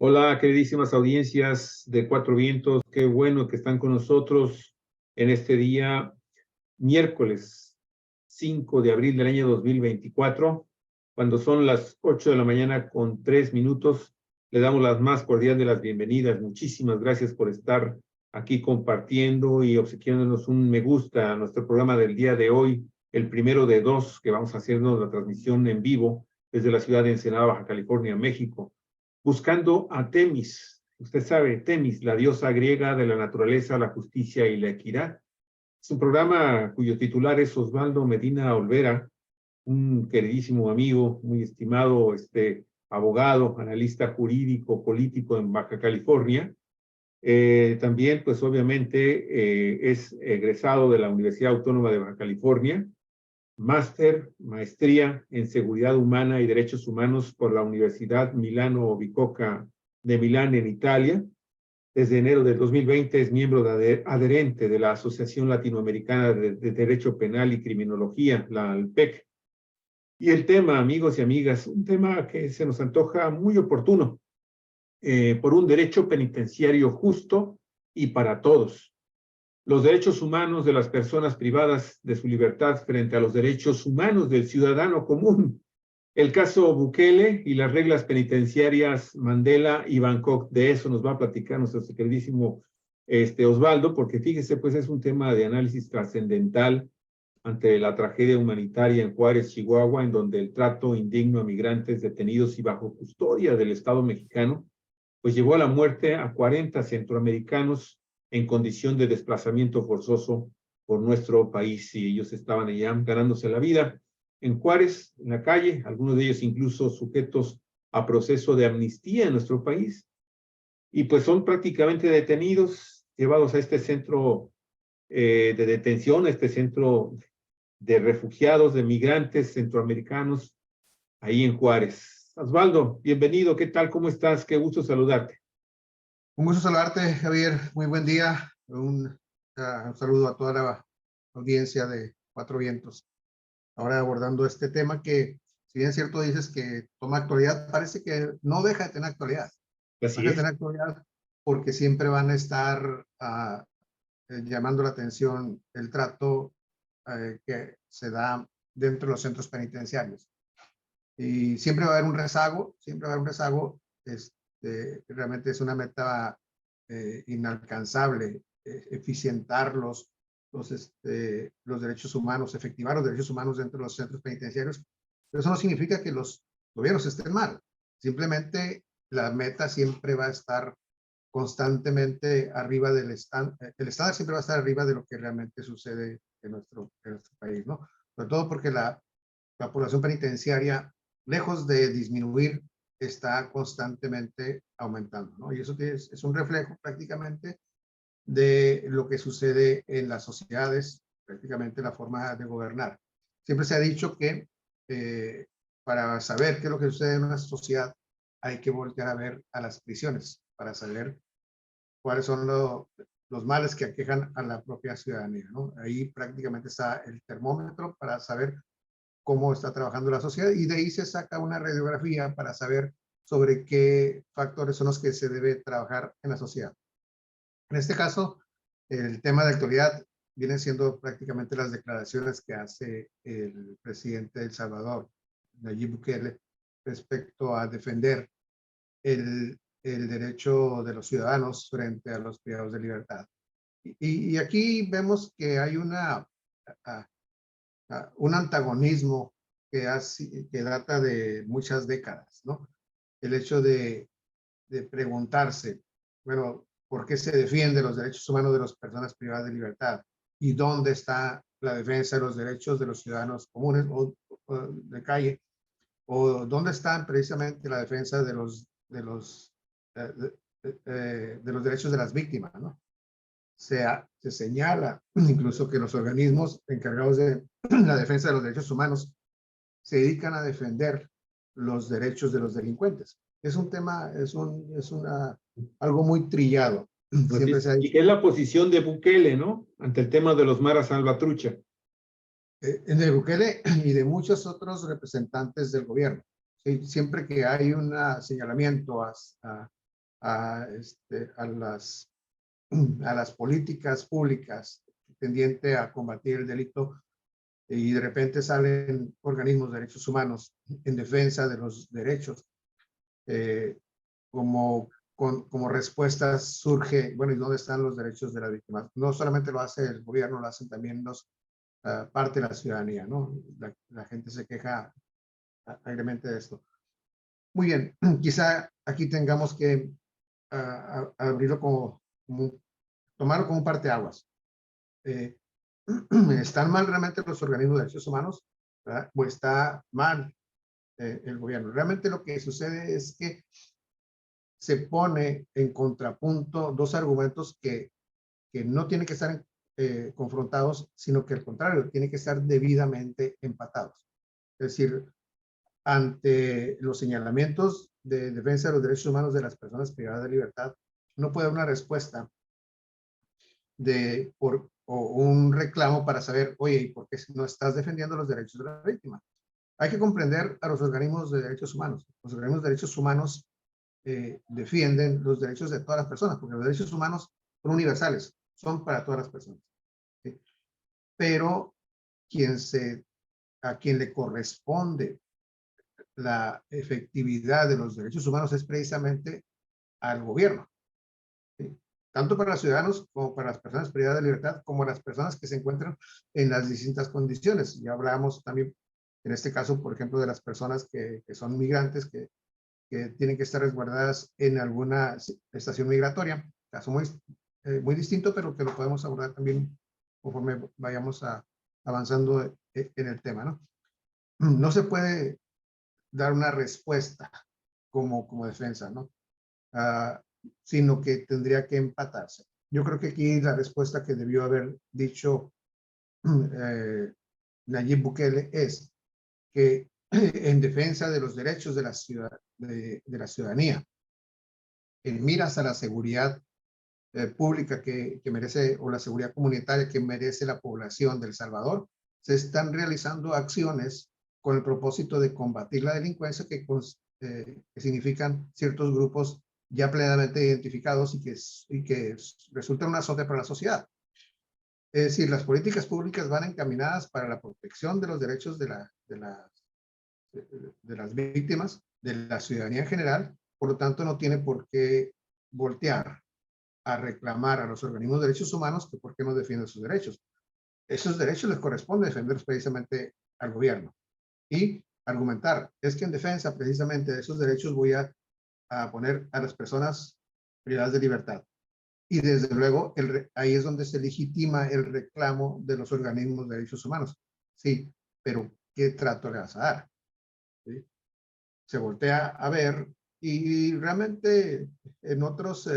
Hola, queridísimas audiencias de Cuatro Vientos. Qué bueno que están con nosotros en este día, miércoles 5 de abril del año 2024, cuando son las 8 de la mañana con 3 minutos. Le damos las más cordiales de las bienvenidas. Muchísimas gracias por estar aquí compartiendo y obsequiándonos un me gusta a nuestro programa del día de hoy, el primero de dos que vamos a hacernos la transmisión en vivo desde la ciudad de Ensenada, Baja California, México. Buscando a Temis. Usted sabe, Temis, la diosa griega de la naturaleza, la justicia y la equidad. Es un programa cuyo titular es Osvaldo Medina Olvera, un queridísimo amigo, muy estimado abogado, analista jurídico, político en Baja California. También, pues obviamente, es egresado de la Universidad Autónoma de Baja California, maestría en Seguridad Humana y Derechos Humanos por la Universidad Milano Bicocca de Milán, en Italia. Desde enero del 2020 es miembro adherente de la Asociación Latinoamericana de Derecho Penal y Criminología, la ALPEC. Y el tema, amigos y amigas, un tema que se nos antoja muy oportuno, por un derecho penitenciario justo y para todos. Los derechos humanos de las personas privadas de su libertad frente a los derechos humanos del ciudadano común. El caso Bukele y las reglas penitenciarias Mandela y Bangkok. De eso nos va a platicar nuestro queridísimo Osvaldo, porque fíjese, pues es un tema de análisis trascendental ante la tragedia humanitaria en Juárez, Chihuahua, en donde el trato indigno a migrantes detenidos y bajo custodia del Estado mexicano, pues llevó a la muerte a 40 centroamericanos en condición de desplazamiento forzoso por nuestro país, y ellos estaban allá ganándose la vida en Juárez, en la calle, algunos de ellos incluso sujetos a proceso de amnistía en nuestro país, y pues son prácticamente detenidos, llevados a este centro de detención, a este centro de refugiados, de migrantes centroamericanos, ahí en Juárez. Osvaldo, bienvenido, ¿qué tal? ¿Cómo estás? Qué gusto saludarte. Un gusto saludarte, Javier. Muy buen día. Un saludo a toda la audiencia de Cuatro Vientos. Ahora abordando este tema que, si bien es cierto, dices que toma actualidad, parece que no deja de tener actualidad. Así Deja de es. tener actualidad porque siempre van a estar llamando la atención el trato que se da dentro de los centros penitenciarios. Y siempre va a haber un rezago, siempre va a haber un rezago. Realmente es una meta inalcanzable, eficientar los derechos humanos, efectivar los derechos humanos dentro de los centros penitenciarios. Pero eso no significa que los gobiernos estén mal. Simplemente la meta siempre va a estar constantemente arriba del estándar. El estándar siempre va a estar arriba de lo que realmente sucede en nuestro país, ¿no? Sobre todo porque la población penitenciaria, lejos de disminuir, está constantemente aumentando, ¿no? Y eso es un reflejo prácticamente de lo que sucede en las sociedades, prácticamente la forma de gobernar. Siempre se ha dicho que para saber qué es lo que sucede en una sociedad hay que voltear a ver a las prisiones para saber cuáles son los males que aquejan a la propia ciudadanía, ¿no? Ahí prácticamente está el termómetro para saber cómo está trabajando la sociedad, y de ahí se saca una radiografía para saber sobre qué factores son los que se debe trabajar en la sociedad. En este caso, el tema de actualidad viene siendo prácticamente las declaraciones que hace el presidente de El Salvador, Nayib Bukele, respecto a defender el derecho de los ciudadanos frente a los privados de libertad. Y aquí vemos que hay un antagonismo que data de muchas décadas, ¿no? El hecho de preguntarse, bueno, ¿por qué se defiende los derechos humanos de las personas privadas de libertad? ¿Y dónde está la defensa de los derechos de los ciudadanos comunes o de calle? ¿O dónde está precisamente la defensa de los derechos de las víctimas, ¿no? Se señala incluso que los organismos encargados de la defensa de los derechos humanos se dedican a defender los derechos de los delincuentes. Es un tema, algo muy trillado. Siempre se ha Y dicho. que es la posición de Bukele, ¿no? Ante el tema de los maras salvatrucha. De Bukele y de muchos otros representantes del gobierno. ¿Sí? Siempre que hay un señalamiento a las políticas públicas tendiente a combatir el delito, y de repente salen organismos de derechos humanos en defensa de los derechos, como respuestas surge, bueno, ¿y dónde están los derechos de las víctimas? No solamente lo hace el gobierno, lo hacen también parte de la ciudadanía, ¿no? La gente se queja alegremente de esto. Muy bien, quizá aquí tengamos que abrirlo tomarlo como un parteaguas. ¿Están mal realmente los organismos de derechos humanos? ¿Verdad? ¿O está mal el gobierno? Realmente lo que sucede es que se pone en contrapunto dos argumentos que no tienen que estar confrontados, sino que al contrario, tienen que estar debidamente empatados. Es decir, ante los señalamientos de defensa de los derechos humanos de las personas privadas de libertad, no puede haber una respuesta o un reclamo para saber, oye, ¿por qué no estás defendiendo los derechos de la víctima? Hay que comprender a los organismos de derechos humanos. Los organismos de derechos humanos defienden los derechos de todas las personas, porque los derechos humanos son universales, son para todas las personas. ¿Sí? Pero a quien le corresponde la efectividad de los derechos humanos es precisamente al gobierno. ¿Sí? Tanto para los ciudadanos como para las personas privadas de libertad, como las personas que se encuentran en las distintas condiciones. Ya hablábamos también, en este caso, por ejemplo, de las personas que son migrantes, que tienen que estar resguardadas en alguna estación migratoria. Caso muy distinto, pero que lo podemos abordar también conforme vayamos avanzando en el tema, ¿no? No se puede dar una respuesta como defensa, ¿no? Sino que tendría que empatarse. Yo creo que aquí la respuesta que debió haber dicho Nayib Bukele es que en defensa de los derechos de la ciudadanía, en miras a la seguridad pública que merece, o la seguridad comunitaria que merece la población de El Salvador, se están realizando acciones con el propósito de combatir la delincuencia que significan ciertos grupos ya plenamente identificados y que resultan un azote para la sociedad. Es decir, las políticas públicas van encaminadas para la protección de los derechos de las víctimas, de la ciudadanía en general, por lo tanto no tiene por qué voltear a reclamar a los organismos de derechos humanos que por qué no defienden sus derechos. Esos derechos les corresponde defenderlos precisamente al gobierno. Y argumentar, es que en defensa precisamente de esos derechos voy a poner a las personas privadas de libertad. Y desde luego, ahí es donde se legitima el reclamo de los organismos de derechos humanos. Sí, pero ¿qué trato le vas a dar? ¿Sí? Se voltea a ver y realmente en otros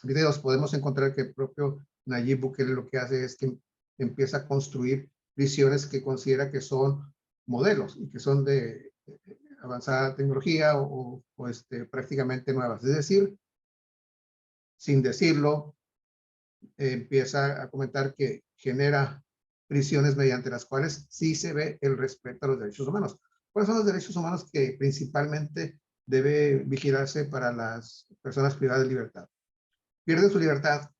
videos podemos encontrar que el propio Nayib Bukele lo que hace es que empieza a construir prisiones que considera que son modelos y que son de avanzada tecnología o prácticamente nuevas. Es decir, sin decirlo, empieza a comentar que genera prisiones mediante las cuales sí se ve el respeto a los derechos humanos. ¿Cuáles son los derechos humanos que principalmente debe vigilarse para las personas privadas de libertad? Pierden su libertad,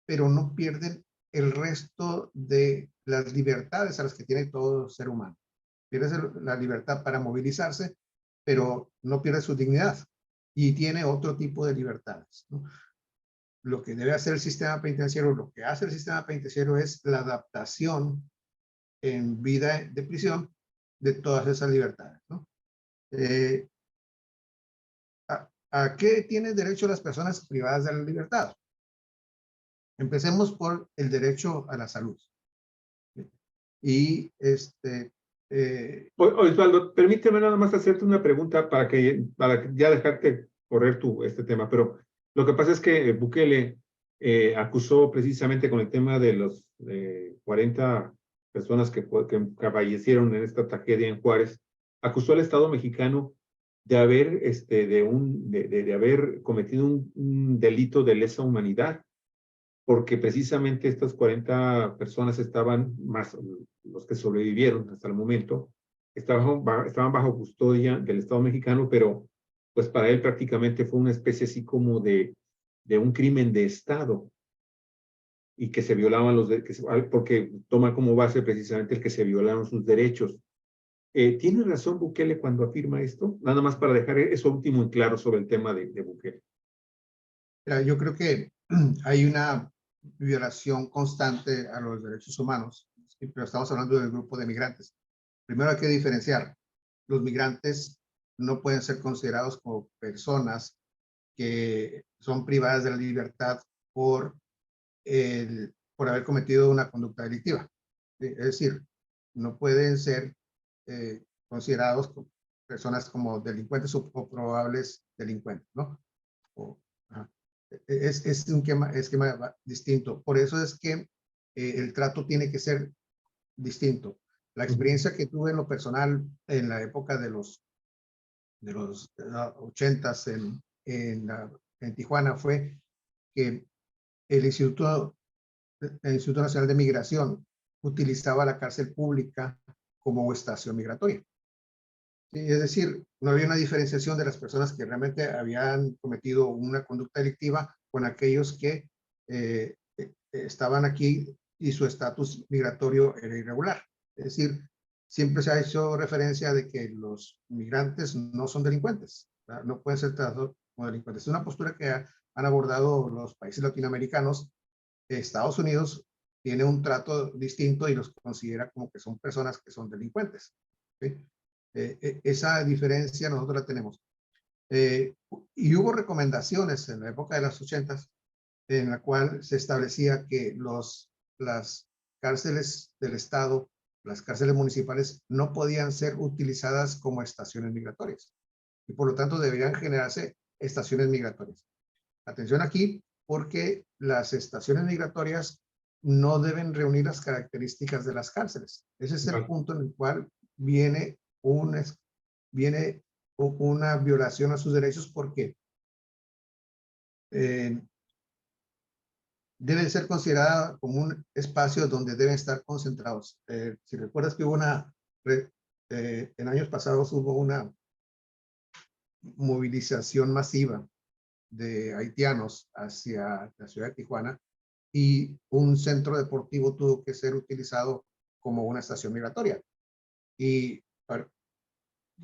pero no pierden el resto de las libertades a las que tiene todo ser humano. Pierde la libertad para movilizarse, pero no pierde su dignidad y tiene otro tipo de libertades, ¿no? Lo que debe hacer el sistema penitenciario, lo que hace el sistema penitenciario es la adaptación en vida de prisión de todas esas libertades, ¿no? ¿A qué tienen derecho las personas privadas de la libertad? Empecemos por el derecho a la salud. Y Osvaldo, permíteme nada más hacerte una pregunta para ya dejarte correr este tema, pero lo que pasa es que Bukele acusó precisamente con el tema de los 40 personas que fallecieron en esta tragedia en Juárez, acusó al Estado mexicano de haber, de haber cometido un delito de lesa humanidad, porque precisamente estas 40 personas estaban, más los que sobrevivieron hasta el momento, estaban bajo custodia del Estado mexicano, pero pues para él prácticamente fue una especie así como de un crimen de Estado y que se violaban porque toma como base precisamente el que se violaron sus derechos. ¿Tiene razón Bukele cuando afirma esto? Nada más para dejar eso último en claro sobre el tema de Bukele. Yo creo que hay una violación constante a los derechos humanos, pero estamos hablando del grupo de migrantes. Primero hay que diferenciar. Los migrantes no pueden ser considerados como personas que son privadas de la libertad por haber cometido una conducta delictiva. Es decir, no pueden ser considerados como personas como delincuentes o probables delincuentes, ¿no? O, es un esquema distinto. Por eso es que el trato tiene que ser distinto. La experiencia que tuve en lo personal en la época de los 80s en Tijuana fue que el Instituto Nacional de Migración utilizaba la cárcel pública como estación migratoria. Sí, es decir, no había una diferenciación de las personas que realmente habían cometido una conducta delictiva con aquellos que estaban aquí y su estatus migratorio era irregular. Es decir, siempre se ha hecho referencia de que los migrantes no son delincuentes, ¿verdad? No pueden ser tratados como delincuentes. Es una postura que han abordado los países latinoamericanos. Estados Unidos tiene un trato distinto y los considera como que son personas que son delincuentes. ¿Sí? Esa diferencia nosotros la tenemos. Y hubo recomendaciones en la época de los 80s en la cual se establecía que las cárceles del Estado, las cárceles municipales, no podían ser utilizadas como estaciones migratorias y por lo tanto deberían generarse estaciones migratorias. Atención aquí, porque las estaciones migratorias no deben reunir las características de las cárceles. Ese es el punto en el cual viene una violación a sus derechos porque debe ser considerada como un espacio donde deben estar concentrados. Si recuerdas que hubo en años pasados hubo una movilización masiva de haitianos hacia la ciudad de Tijuana y un centro deportivo tuvo que ser utilizado como una estación migratoria. Y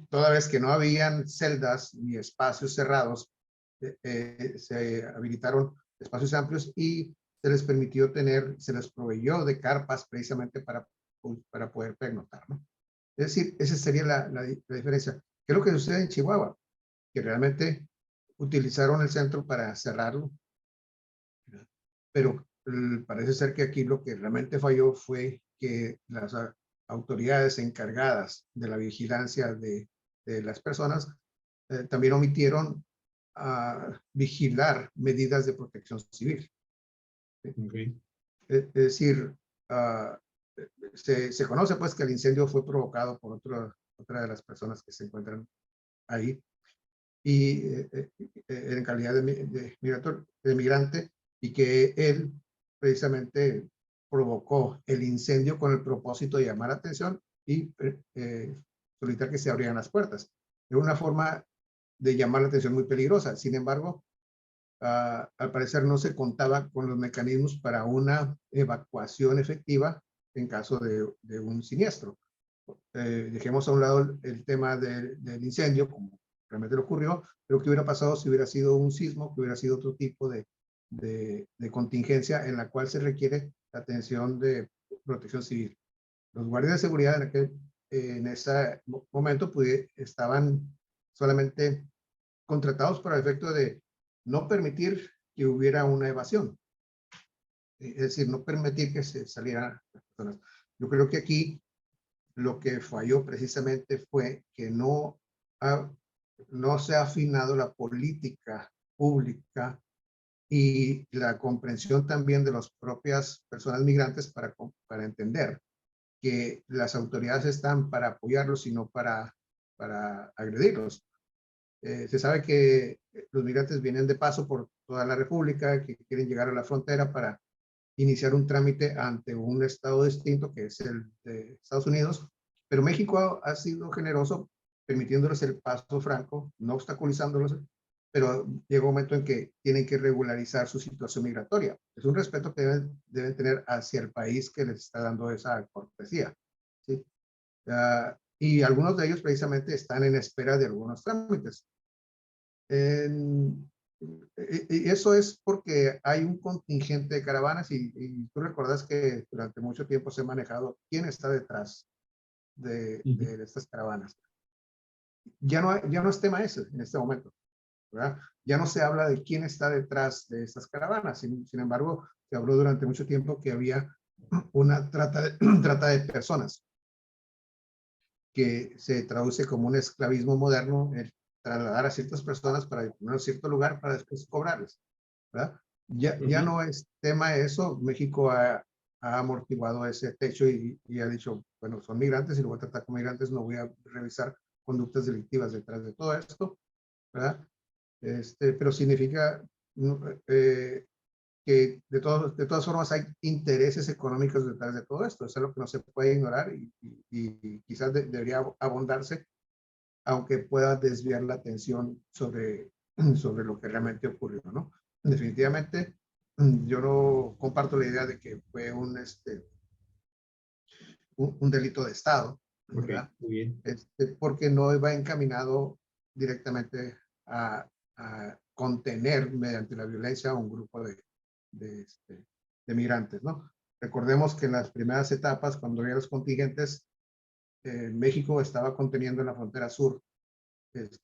toda vez que no habían celdas ni espacios cerrados, se habilitaron espacios amplios y se les permitió se les proveyó de carpas precisamente para poder pernoctar, ¿no? Es decir, esa sería la diferencia. ¿Qué es lo que sucede en Chihuahua? Que realmente utilizaron el centro para cerrarlo, pero parece ser que aquí lo que realmente falló fue que las autoridades encargadas de la vigilancia de las personas también omitieron vigilar medidas de protección civil. Okay. Es decir, se conoce pues que el incendio fue provocado por otra de las personas que se encuentran ahí y en calidad de migrante y que él precisamente provocó el incendio con el propósito de llamar la atención y solicitar que se abrieran las puertas. De una forma de llamar la atención muy peligrosa. Sin embargo, al parecer no se contaba con los mecanismos para una evacuación efectiva en caso de un siniestro. Dejemos a un lado el tema del incendio, como realmente le ocurrió, pero ¿qué hubiera pasado si hubiera sido un sismo, que hubiera sido otro tipo de contingencia en la cual se requiere la atención de protección civil? Los guardias de seguridad en ese momento estaban solamente contratados para el efecto de no permitir que hubiera una evasión. Es decir, no permitir que se salieran las personas. Yo creo que aquí lo que falló precisamente fue que no se ha afinado la política pública y la comprensión también de las propias personas migrantes para entender que las autoridades están para apoyarlos y no para agredirlos. Se sabe que los migrantes vienen de paso por toda la República, que quieren llegar a la frontera para iniciar un trámite ante un estado distinto, que es el de Estados Unidos, pero México ha sido generoso permitiéndoles el paso franco, no obstaculizándolos, pero llega un momento en que tienen que regularizar su situación migratoria. Es un respeto que deben tener hacia el país que les está dando esa cortesía, ¿sí? Y algunos de ellos precisamente están en espera de algunos trámites. Y eso es porque hay un contingente de caravanas y tú recuerdas que durante mucho tiempo se ha manejado quién está detrás de estas caravanas. Ya no es tema ese en este momento, ¿verdad? Ya no se habla de quién está detrás de estas caravanas. Sin embargo, se habló durante mucho tiempo que había una trata de personas, que se traduce como un esclavismo moderno, el trasladar a ciertas personas para poner a cierto lugar para después cobrarles, ¿verdad? Ya no es tema eso. México ha amortiguado ese techo y ha dicho, bueno, son migrantes y lo voy a tratar como migrantes, no voy a revisar conductas delictivas detrás de todo esto, ¿verdad? Pero significa que de todas formas hay intereses económicos detrás de todo esto. Eso es lo que no se puede ignorar y quizás debería abondarse, aunque pueda desviar la atención sobre lo que realmente ocurrió, ¿no? Definitivamente, yo no comparto la idea de que fue un delito de Estado, ¿verdad? Muy bien. Porque no va encaminado directamente a contener mediante la violencia a un grupo de migrantes, ¿no? Recordemos que en las primeras etapas, cuando había los contingentes, México estaba conteniendo en la frontera sur,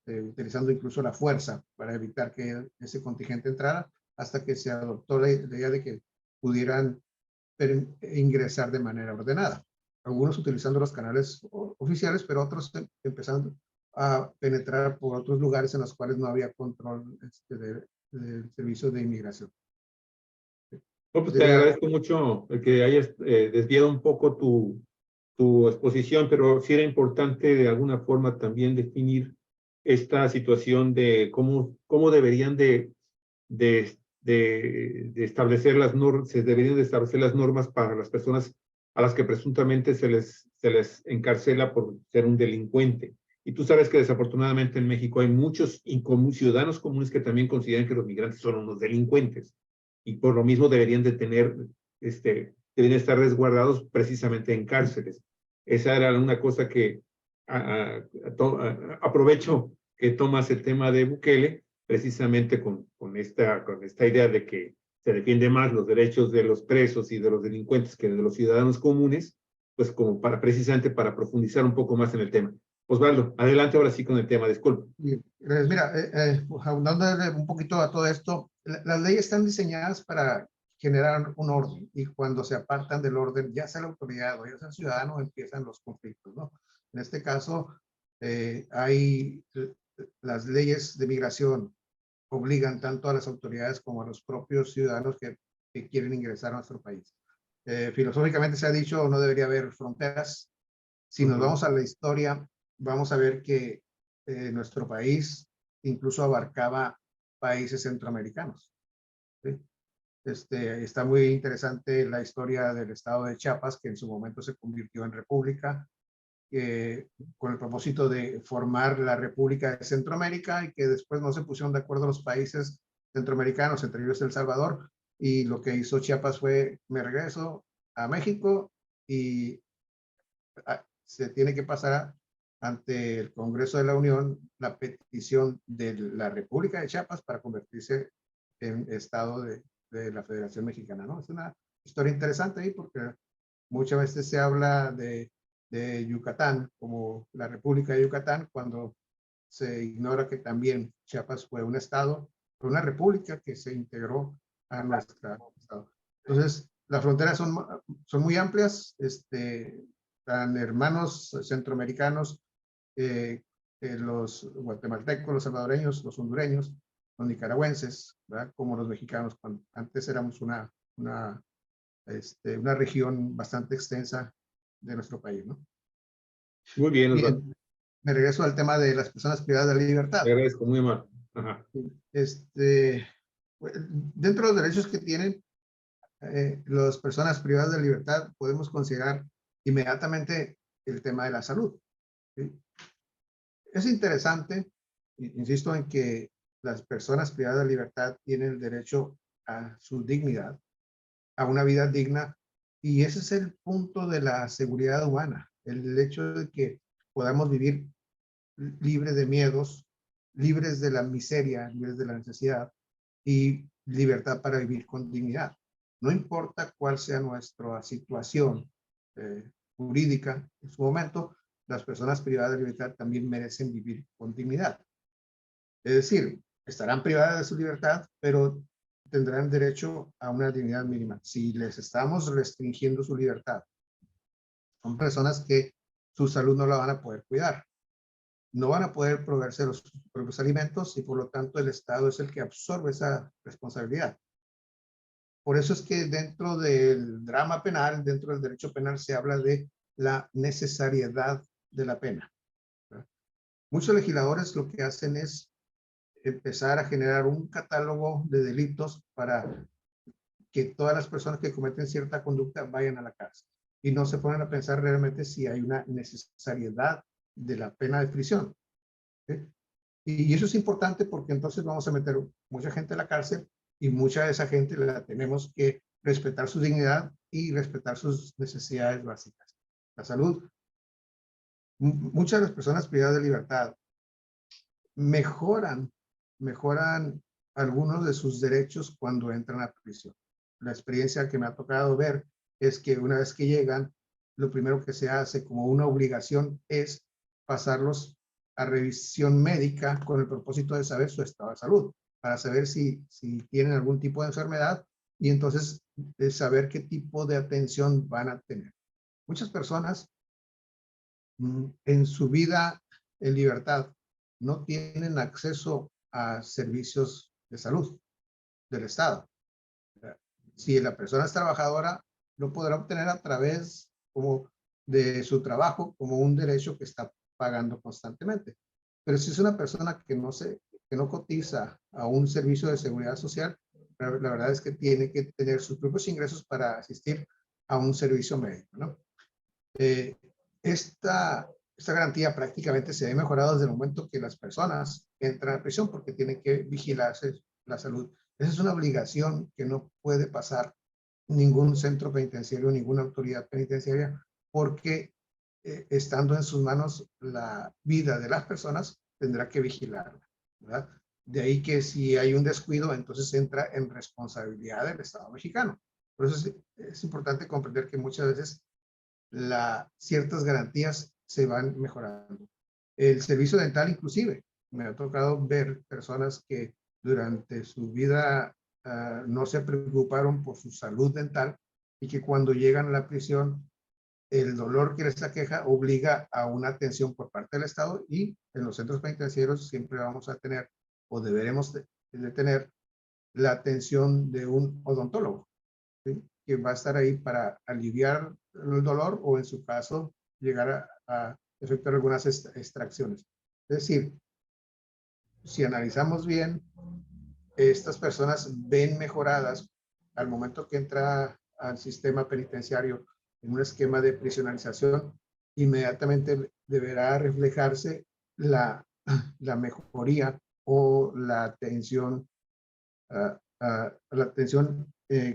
utilizando incluso la fuerza para evitar que ese contingente entrara, hasta que se adoptó la idea de que pudieran ingresar de manera ordenada. Algunos utilizando los canales oficiales, pero otros empezando a penetrar por otros lugares en los cuales no había control del servicio de inmigración. No, pues te agradezco mucho el que hayas desviado un poco tu exposición, pero sí era importante de alguna forma también definir esta situación de cómo deberían de establecer las normas, se deberían de establecer las normas para las personas a las que presuntamente se les encarcela por ser un delincuente. Y tú sabes que desafortunadamente en México hay muchos ciudadanos comunes que también consideran que los migrantes son unos delincuentes y por lo mismo deberían de tener, deberían estar resguardados precisamente en cárceles. Esa era una cosa que aprovecho que tomas el tema de Bukele, precisamente con esta idea de que se defiende más los derechos de los presos y de los delincuentes que de los ciudadanos comunes, pues como precisamente para profundizar un poco más en el tema. Osvaldo, adelante ahora sí con el tema, disculpe. Mira, abundando un poquito a todo esto, las leyes están diseñadas para generar un orden, y cuando se apartan del orden, ya sea la autoridad o ya sea el ciudadano, empiezan los conflictos, ¿no? En este caso, las leyes de migración obligan tanto a las autoridades como a los propios ciudadanos que quieren ingresar a nuestro país. Filosóficamente se ha dicho, no debería haber fronteras. Si nos vamos a la historia, vamos a ver que nuestro país incluso abarcaba países centroamericanos, ¿sí? Está muy interesante la historia del estado de Chiapas, que en su momento se convirtió en república, con el propósito de formar la República de Centroamérica, y que después no se pusieron de acuerdo los países centroamericanos, entre ellos El Salvador, y lo que hizo Chiapas fue: me regreso a México y se tiene que pasar ante el Congreso de la Unión la petición de la República de Chiapas para convertirse en estado de la Federación Mexicana, ¿no? Es una historia interesante ahí, porque muchas veces se habla de Yucatán como la República de Yucatán, cuando se ignora que también Chiapas fue un estado, fue una república que se integró a nuestro estado. Entonces, las fronteras son muy amplias, tan hermanos centroamericanos, los guatemaltecos, los salvadoreños, los hondureños, los nicaragüenses, ¿verdad? Como los mexicanos, cuando antes éramos una región bastante extensa de nuestro país, ¿no? Muy bien, Osvaldo. Bien, me regreso al tema de las personas privadas de la libertad. Te agradezco, muy amable. Ajá. Dentro de los derechos que tienen las personas privadas de libertad, podemos considerar inmediatamente el tema de la salud, ¿sí? Es interesante, insisto en que las personas privadas de libertad tienen el derecho a su dignidad, a una vida digna, y ese es el punto de la seguridad humana, el hecho de que podamos vivir libres de miedos, libres de la miseria, libres de la necesidad y libertad para vivir con dignidad. No importa cuál sea nuestra situación jurídica en su momento, las personas privadas de libertad también merecen vivir con dignidad. Es decir, estarán privadas de su libertad, pero tendrán derecho a una dignidad mínima. Si les estamos restringiendo su libertad, son personas que su salud no la van a poder cuidar, no van a poder proveerse los propios alimentos y por lo tanto el Estado es el que absorbe esa responsabilidad. Por eso es que dentro del drama penal, dentro del derecho penal, se habla de la necesariedad de la pena. Muchos legisladores lo que hacen es empezar a generar un catálogo de delitos para que todas las personas que cometen cierta conducta vayan a la cárcel y no se ponen a pensar realmente si hay una necesariedad de la pena de prisión. ¿Sí? Y eso es importante porque entonces vamos a meter mucha gente a la cárcel y mucha de esa gente la tenemos que respetar su dignidad y respetar sus necesidades básicas. La salud. Muchas de las personas privadas de libertad mejoran algunos de sus derechos cuando entran a prisión. La experiencia que me ha tocado ver es que una vez que llegan, lo primero que se hace como una obligación es pasarlos a revisión médica con el propósito de saber su estado de salud, para saber si tienen algún tipo de enfermedad y entonces de saber qué tipo de atención van a tener. Muchas personas en su vida en libertad no tienen acceso a servicios de salud del Estado. Si la persona es trabajadora, lo podrá obtener a través como de su trabajo como un derecho que está pagando constantemente. Pero si es una persona que no cotiza a un servicio de seguridad social, la verdad es que tiene que tener sus propios ingresos para asistir a un servicio médico, ¿no? Esta garantía prácticamente se ve mejorado desde el momento que las personas entran a prisión porque tienen que vigilarse la salud. Esa es una obligación que no puede pasar ningún centro penitenciario, ninguna autoridad penitenciaria, porque estando en sus manos la vida de las personas, tendrá que vigilarla, ¿verdad? De ahí que si hay un descuido, entonces entra en responsabilidad del Estado mexicano. Por eso es importante comprender que muchas veces ciertas garantías se van mejorando. El servicio dental inclusive, me ha tocado ver personas que durante su vida no se preocuparon por su salud dental y que cuando llegan a la prisión, el dolor que les aqueja obliga a una atención por parte del Estado y en los centros penitenciarios siempre vamos a tener o deberemos de tener la atención de un odontólogo, ¿sí? Que va a estar ahí para aliviar el dolor o en su caso llegar a efectuar algunas extracciones. Es decir, si analizamos bien, estas personas ven mejoradas al momento que entra al sistema penitenciario en un esquema de prisionalización, inmediatamente deberá reflejarse la mejoría o la atención,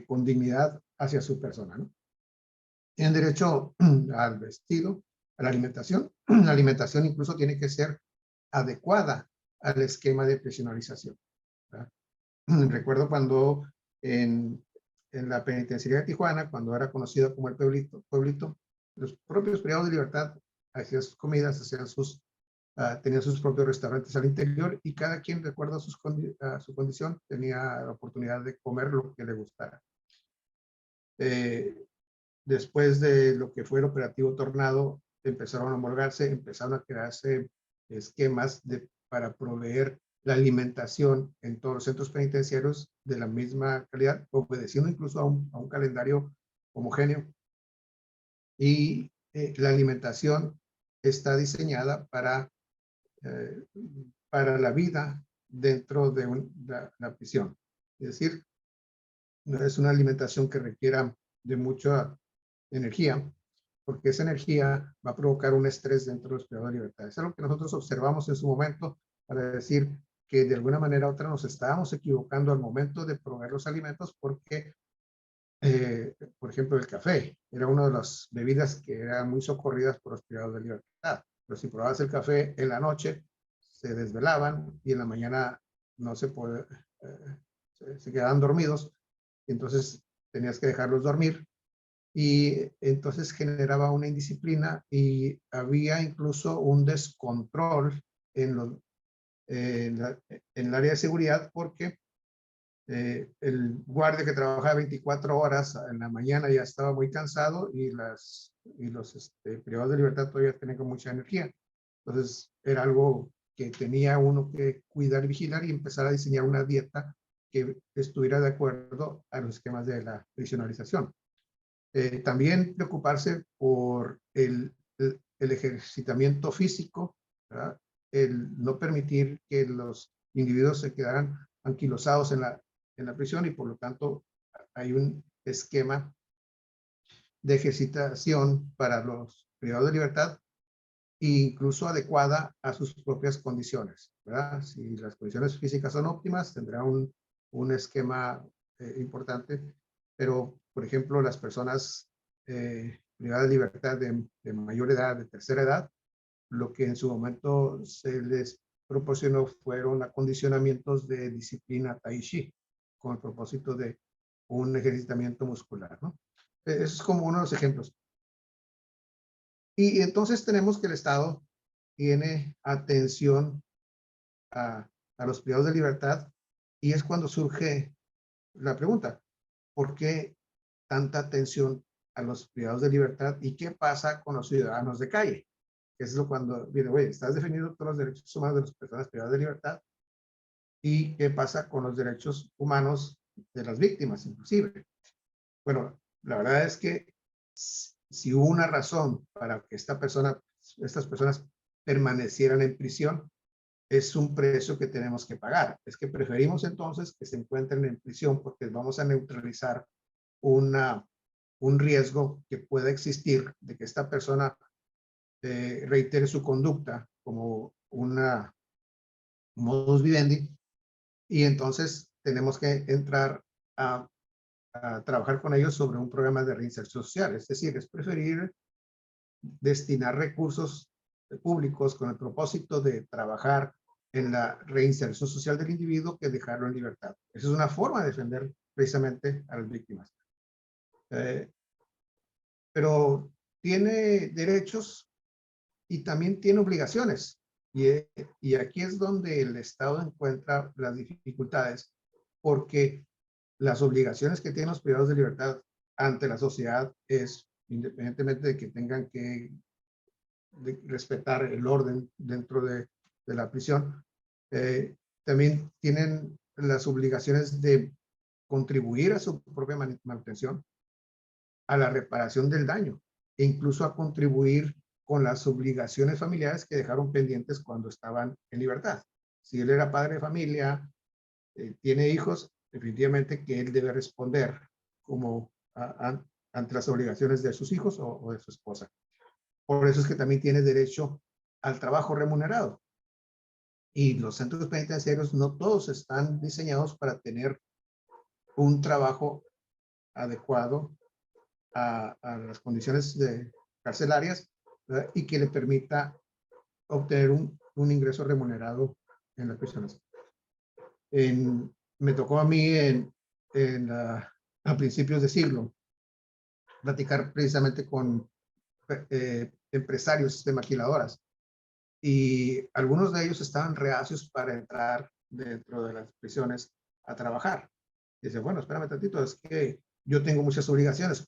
con dignidad hacia su persona, ¿no? Tienen derecho al vestido, a la alimentación. La alimentación incluso tiene que ser adecuada al esquema de prisionalización, ¿verdad? Recuerdo cuando en la penitenciaría de Tijuana, cuando era conocido como el Pueblito, los propios privados de libertad hacían sus comidas, tenían sus propios restaurantes al interior y cada quien, de acuerdo a su condición, tenía la oportunidad de comer lo que le gustara. Después de lo que fue el operativo Tornado, empezaron a homologarse, empezaron a crearse esquemas para proveer la alimentación en todos los centros penitenciarios de la misma calidad, obedeciendo incluso a un calendario homogéneo. Y la alimentación está diseñada para la vida dentro de la prisión. Es decir, no es una alimentación que requiera de mucha energía, porque esa energía va a provocar un estrés dentro de los privados de libertad. Es algo que nosotros observamos en su momento para decir que de alguna manera u otra nos estábamos equivocando al momento de proveer los alimentos porque, por ejemplo, el café era una de las bebidas que eran muy socorridas por los privados de libertad. Pero si probabas el café en la noche, se desvelaban y en la mañana no se puede, se quedaban dormidos. Entonces tenías que dejarlos dormir y entonces generaba una indisciplina y había incluso un descontrol en, los, en el área de seguridad porque el guardia que trabajaba 24 horas en la mañana ya estaba muy cansado y los privados de libertad todavía tenían con mucha energía. Entonces era algo que tenía uno que cuidar y vigilar y empezar a diseñar una dieta que estuviera de acuerdo a los esquemas de la prisionalización. También preocuparse por el ejercitamiento físico, ¿verdad? El no permitir que los individuos se quedaran anquilosados en la prisión y por lo tanto hay un esquema de ejercitación para los privados de libertad incluso adecuada a sus propias condiciones, ¿verdad? Si las condiciones físicas son óptimas, tendrá un esquema importante, pero, por ejemplo, las personas privadas de libertad de mayor edad, de tercera edad, lo que en su momento se les proporcionó fueron acondicionamientos de disciplina Tai Chi, con el propósito de un ejercitamiento muscular, ¿no? Eso es como uno de los ejemplos. Y entonces tenemos que el Estado tiene atención a los privados de libertad y es cuando surge la pregunta, ¿por qué tanta atención a los privados de libertad y qué pasa con los ciudadanos de calle? Es lo cuando viene, oye, estás defendiendo todos los derechos humanos de las personas privadas de libertad y qué pasa con los derechos humanos de las víctimas, inclusive. Bueno, la verdad es que si hubo una razón para que estas personas permanecieran en prisión, es un precio que tenemos que pagar. Es que preferimos entonces que se encuentren en prisión porque vamos a neutralizar un riesgo que pueda existir de que esta persona reitere su conducta como una modus vivendi y entonces tenemos que entrar a trabajar con ellos sobre un programa de reinserción social. Es decir, es preferir destinar recursos públicos con el propósito de trabajar en la reinserción social del individuo que dejarlo en libertad. Esa es una forma de defender precisamente a las víctimas. Pero tiene derechos y también tiene obligaciones. Y aquí es donde el Estado encuentra las dificultades, porque las obligaciones que tienen los privados de libertad ante la sociedad es, independientemente de que tengan que respetar el orden dentro de la prisión, también tienen las obligaciones de contribuir a su propia manutención, a la reparación del daño e incluso a contribuir con las obligaciones familiares que dejaron pendientes cuando estaban en libertad. Si él era padre de familia, tiene hijos, definitivamente que él debe responder como ante las obligaciones de sus hijos o de su esposa. Por eso es que también tiene derecho al trabajo remunerado. Y los centros penitenciarios no todos están diseñados para tener un trabajo adecuado a las condiciones carcelarias, ¿verdad? Y que le permita obtener un ingreso remunerado en las prisiones. Me tocó a mí a principios de siglo platicar precisamente con empresarios de maquiladoras y algunos de ellos estaban reacios para entrar dentro de las prisiones a trabajar. Dice, bueno, espérame tantito, es que yo tengo muchas obligaciones,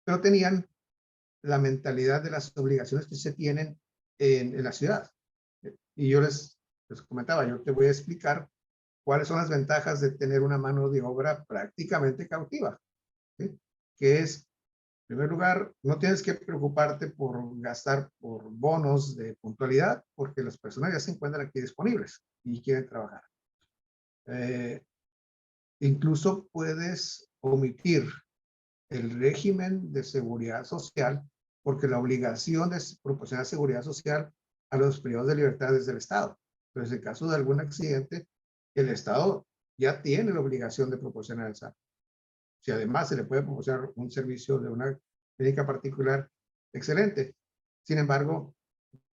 pero tenían la mentalidad de las obligaciones que se tienen en la ciudad. Y yo les comentaba, yo te voy a explicar cuáles son las ventajas de tener una mano de obra prácticamente cautiva, ¿sí? Que es, en primer lugar, no tienes que preocuparte por gastar por bonos de puntualidad, porque las personas ya se encuentran aquí disponibles y quieren trabajar. Incluso puedes omitir el régimen de seguridad social porque la obligación de proporcionar seguridad social a los privados de libertad es del Estado. Entonces, en caso de algún accidente, el Estado ya tiene la obligación de proporcionar esa. Si además se le puede proporcionar un servicio de una clínica particular, excelente. Sin embargo,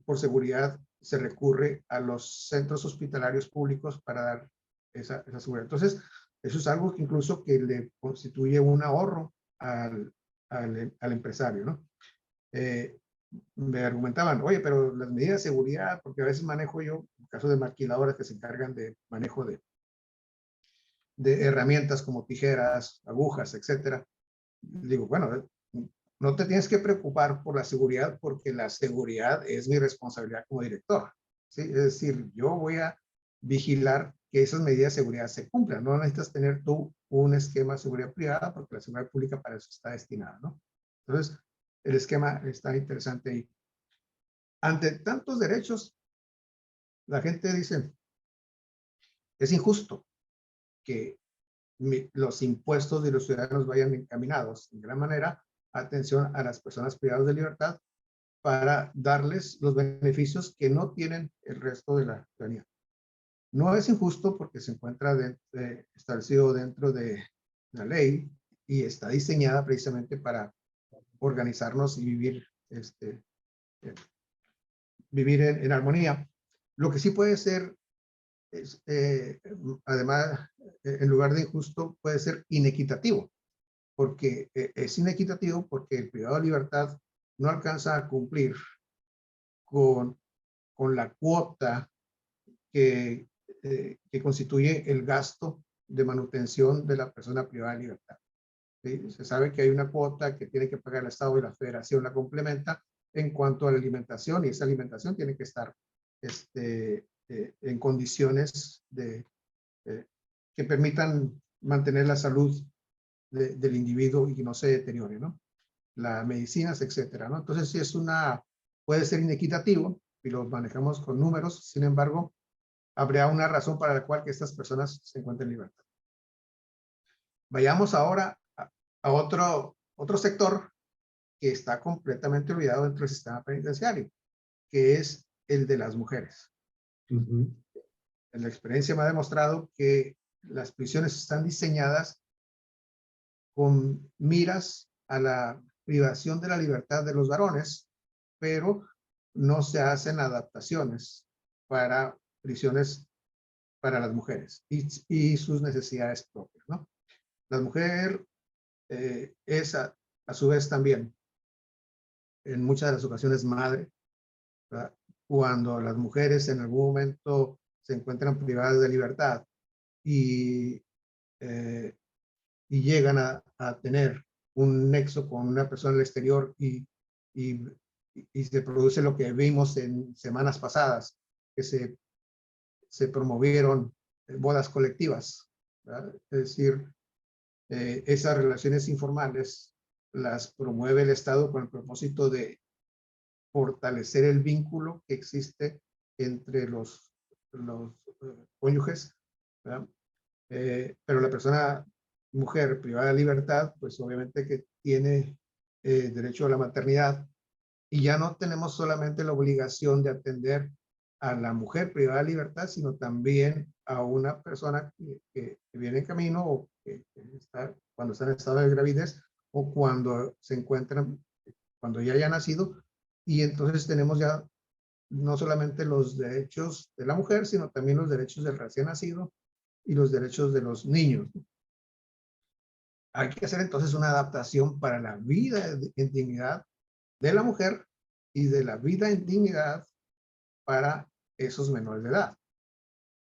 por seguridad se recurre a los centros hospitalarios públicos para dar esa seguridad. Entonces, eso es algo que incluso que le constituye un ahorro al empresario, ¿no? Me argumentaban, oye, pero las medidas de seguridad, porque a veces manejo yo, en caso de maquiladoras que se encargan de manejo de herramientas como tijeras, agujas, etcétera. Digo, bueno, no te tienes que preocupar por la seguridad porque la seguridad es mi responsabilidad como director. ¿Sí? Es decir, yo voy a vigilar que esas medidas de seguridad se cumplan. No necesitas tener tú un esquema de seguridad privada porque la seguridad pública para eso está destinada, ¿no? Entonces, el esquema está interesante ahí. Ante tantos derechos, la gente dice, es injusto que los impuestos de los ciudadanos vayan encaminados en gran manera a atención a las personas privadas de libertad para darles los beneficios que no tienen el resto de la ciudadanía. No es injusto porque se encuentra establecido dentro de la ley y está diseñada precisamente para organizarnos y vivir, vivir en armonía. Lo que sí puede ser, además, en lugar de injusto, puede ser inequitativo, porque es inequitativo porque el privado de libertad no alcanza a cumplir con la cuota que constituye el gasto de manutención de la persona privada de libertad. ¿Sí? Se sabe que hay una cuota que tiene que pagar el Estado y la Federación la complementa en cuanto a la alimentación, y esa alimentación tiene que estar en condiciones que permitan mantener la salud del individuo y que no se deteriore, ¿no? Las medicinas, etcétera, ¿no? Entonces, sí puede ser inequitativo y lo manejamos con números, sin embargo, habría una razón para la cual que estas personas se encuentren en libertad. Vayamos ahora a otro sector que está completamente olvidado dentro del sistema penitenciario, que es el de las mujeres. La experiencia me ha demostrado que las prisiones están diseñadas con miras a la privación de la libertad de los varones, pero no se hacen adaptaciones para prisiones para las mujeres y sus necesidades propias, ¿no? La mujer es a su vez también en muchas de las ocasiones madre, ¿verdad? Cuando las mujeres en algún momento se encuentran privadas de libertad y llegan a tener un nexo con una persona del exterior y se produce lo que vimos en semanas pasadas, que se promovieron bodas colectivas, ¿verdad? Es decir, esas relaciones informales las promueve el Estado con el propósito de fortalecer el vínculo que existe entre los cónyuges, ¿verdad? Pero la persona mujer privada de libertad, pues obviamente que tiene derecho a la maternidad y ya no tenemos solamente la obligación de atender a la mujer privada de libertad, sino también a una persona que viene en camino o cuando está en estado de gravidez o cuando se encuentran, cuando ya haya nacido, y entonces tenemos ya no solamente los derechos de la mujer, sino también los derechos del recién nacido y los derechos de los niños. Hay que hacer entonces una adaptación para la vida en dignidad de la mujer y de la vida en dignidad para esos menores de edad.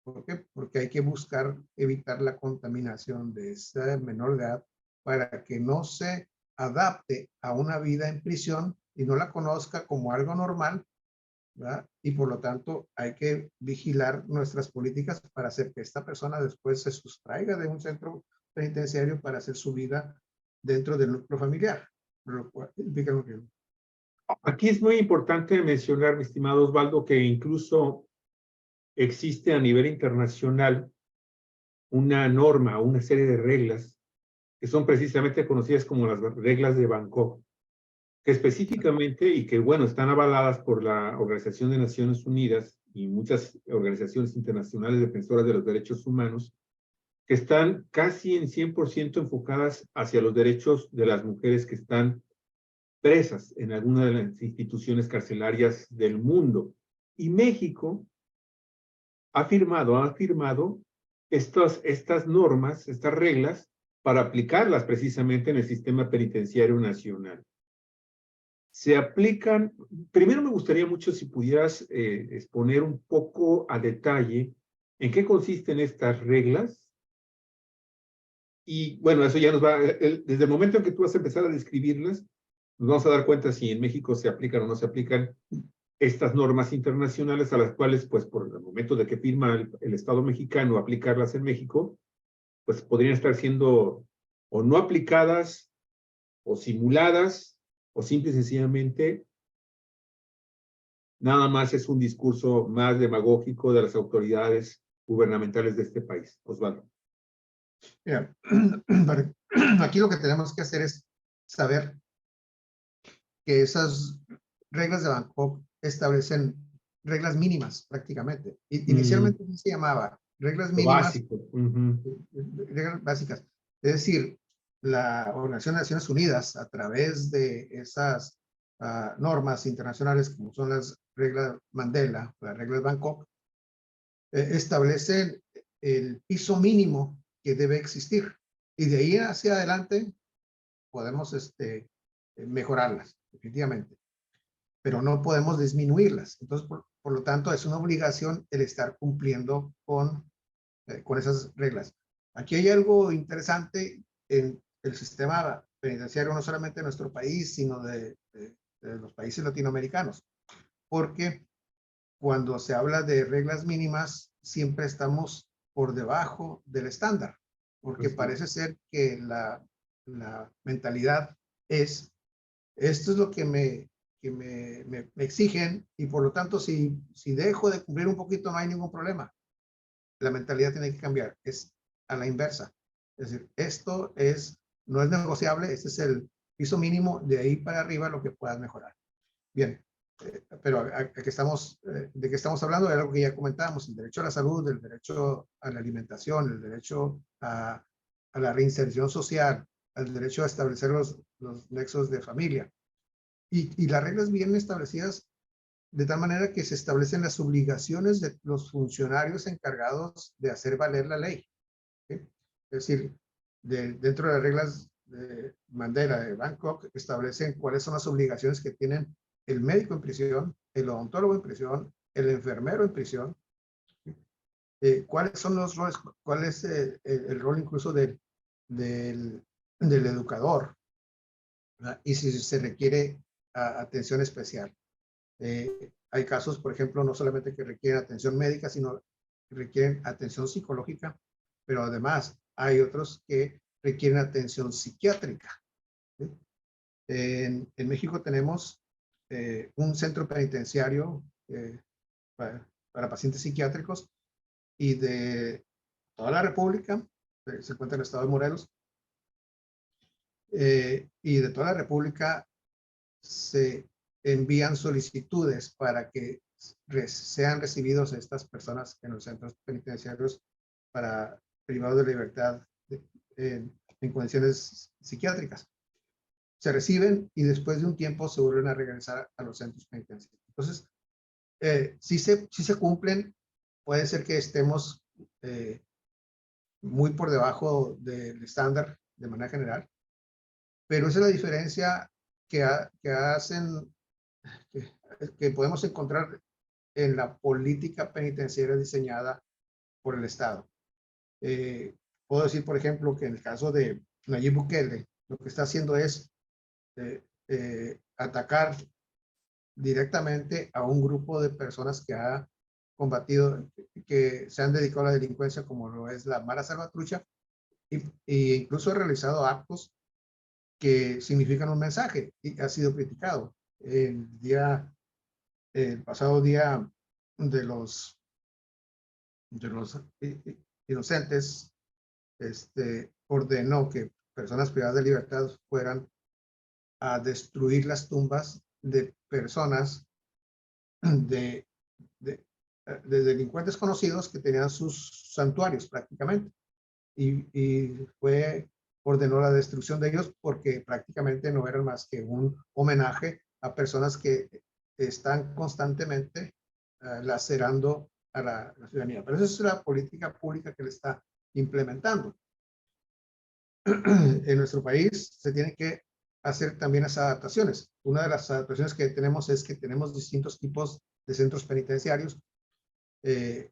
¿Por qué? Porque hay que buscar evitar la contaminación de ese menor de edad para que no se adapte a una vida en prisión y no la conozca como algo normal, ¿verdad? Y por lo tanto hay que vigilar nuestras políticas para hacer que esta persona después se sustraiga de un centro penitenciario para hacer su vida dentro del núcleo familiar. Aquí es muy importante mencionar, mi estimado Osvaldo, que incluso existe a nivel internacional una norma, una serie de reglas que son precisamente conocidas como las reglas de Bangkok, que específicamente y que, bueno, están avaladas por la Organización de Naciones Unidas y muchas organizaciones internacionales defensoras de los derechos humanos, que están casi en 100% enfocadas hacia los derechos de las mujeres que están presas en alguna de las instituciones carcelarias del mundo. Y México ha firmado estas normas, estas reglas, para aplicarlas precisamente en el sistema penitenciario nacional. Se aplican, primero me gustaría mucho si pudieras exponer un poco a detalle en qué consisten estas reglas. Y bueno, eso ya nos va, desde el momento en que tú vas a empezar a describirlas, nos vamos a dar cuenta si en México se aplican o no se aplican estas normas internacionales a las cuales, pues por el momento de que firma el Estado mexicano aplicarlas en México, pues podrían estar siendo o no aplicadas o simuladas o simple y sencillamente nada más es un discurso más demagógico de las autoridades gubernamentales de este país. Osvaldo. Mira, aquí lo que tenemos que hacer es saber que esas reglas de Bangkok establecen reglas mínimas prácticamente. Inicialmente se llamaba reglas Lo mínimas, básico. reglas básicas. Es decir, la Organización de Naciones Unidas, a través de esas normas internacionales, como son las reglas Mandela, las reglas Bangkok, establecen el piso mínimo que debe existir. Y de ahí hacia adelante podemos mejorarlas, definitivamente, pero no podemos disminuirlas. Entonces, por lo tanto, es una obligación el estar cumpliendo con esas reglas. Aquí hay algo interesante en el sistema penitenciario, no solamente de nuestro país, sino de los países latinoamericanos, porque cuando se habla de reglas mínimas, siempre estamos por debajo del estándar, porque parece ser que la mentalidad es, esto es lo que me exigen y por lo tanto si dejo de cumplir un poquito no hay ningún problema. La mentalidad tiene que cambiar, es a la inversa. Es decir, no es negociable, este es el piso mínimo, de ahí para arriba lo que puedas mejorar. Bien, pero ¿de qué estamos hablando? De algo que ya comentábamos, el derecho a la salud, el derecho a la alimentación, el derecho a la reinserción social, el derecho a establecer los nexos de familia. Y las reglas vienen establecidas de tal manera que se establecen las obligaciones de los funcionarios encargados de hacer valer la ley. ¿Sí? Es decir, dentro de las reglas de Mandela, de Bangkok, establecen cuáles son las obligaciones que tienen el médico en prisión, el odontólogo en prisión, el enfermero en prisión, cuáles son los roles, cuál es el rol incluso del educador, ¿verdad? Y si se requiere atención especial. Hay casos, por ejemplo, no solamente que requieren atención médica, sino que requieren atención psicológica, pero además hay otros que requieren atención psiquiátrica. ¿Sí? En México tenemos un centro penitenciario para pacientes psiquiátricos y de toda la República, se encuentra en el estado de Morelos, y de toda la República se envían solicitudes para que sean recibidos estas personas en los centros penitenciarios para privados de libertad en condiciones psiquiátricas. Se reciben y después de un tiempo se vuelven a regresar a los centros penitenciarios. Entonces, si se cumplen, puede ser que estemos muy por debajo del estándar de manera general, pero esa es la diferencia que hacen, que podemos encontrar en la política penitenciaria diseñada por el Estado. Puedo decir, por ejemplo, que en el caso de Nayib Bukele, lo que está haciendo es atacar directamente a un grupo de personas que ha combatido, que se han dedicado a la delincuencia, como lo es la Mara Salvatrucha, e incluso ha realizado actos que significan un mensaje y ha sido criticado. El pasado día de los inocentes, ordenó que personas privadas de libertad fueran a destruir las tumbas de personas, de, de, de delincuentes conocidos que tenían sus santuarios prácticamente. Y ordenó la destrucción de ellos porque prácticamente no eran más que un homenaje a personas que están constantemente lacerando a la ciudadanía. Pero esa es la política pública que le está implementando. En nuestro país se tiene que hacer también esas adaptaciones. Una de las adaptaciones que tenemos es que tenemos distintos tipos de centros penitenciarios de,